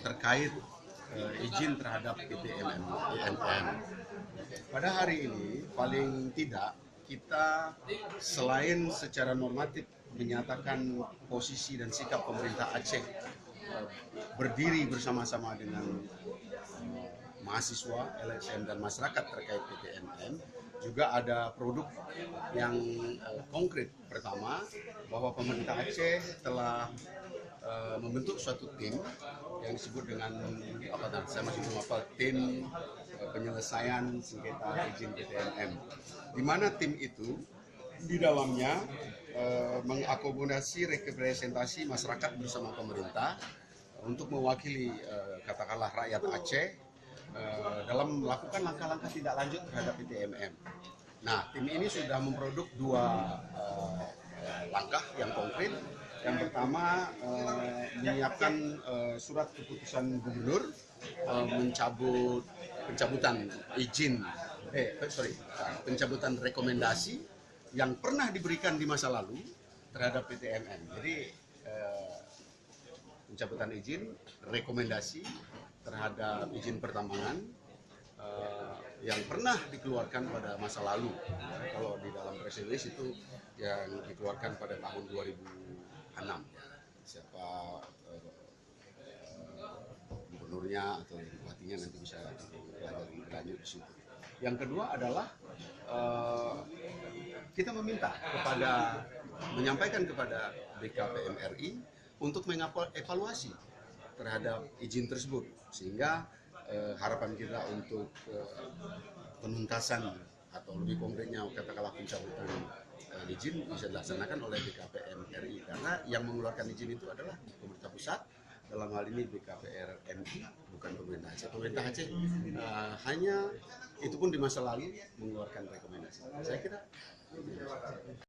terkait izin terhadap PTMM. Pada hari ini paling tidak kita selain secara normatif menyatakan posisi dan sikap pemerintah Aceh berdiri bersama-sama dengan mahasiswa, LSM dan masyarakat terkait PTMM, juga ada produk yang konkret. Pertama, bahwa pemerintah Aceh telah membentuk suatu tim yang disebut dengan saya masih belum hafal, tim penyelesaian sengketa izin PTMM, di mana tim itu di dalamnya mengakomodasi representasi masyarakat bersama pemerintah untuk mewakili katakanlah rakyat Aceh dalam melakukan langkah-langkah tidak lanjut terhadap PTMM. Nah, tim ini sudah memproduk dua langkah yang konkret. Yang pertama, menyiapkan surat keputusan gubernur pencabutan rekomendasi yang pernah diberikan di masa lalu terhadap PTMM. Jadi pencabutan izin, rekomendasi terhadap izin pertambangan yang pernah dikeluarkan pada masa lalu. Kalau di dalam press release itu yang dikeluarkan pada tahun 2006. Siapa gubernurnya atau bupatinya nanti bisa dipelajari lanjut di situ. Yang kedua adalah kita menyampaikan kepada BKPM RI untuk mengevaluasi terhadap izin tersebut, sehingga harapan kita untuk penuntasan atau lebih konkretnya katakanlah pencabutan izin bisa dilaksanakan oleh BKPM RI, karena yang mengeluarkan izin itu adalah pemerintah pusat, dalam hal ini BKPR MI, bukan pemerintah Aceh. Pemerintah Aceh hanya itu pun di masa lalu mengeluarkan rekomendasi. Saya kira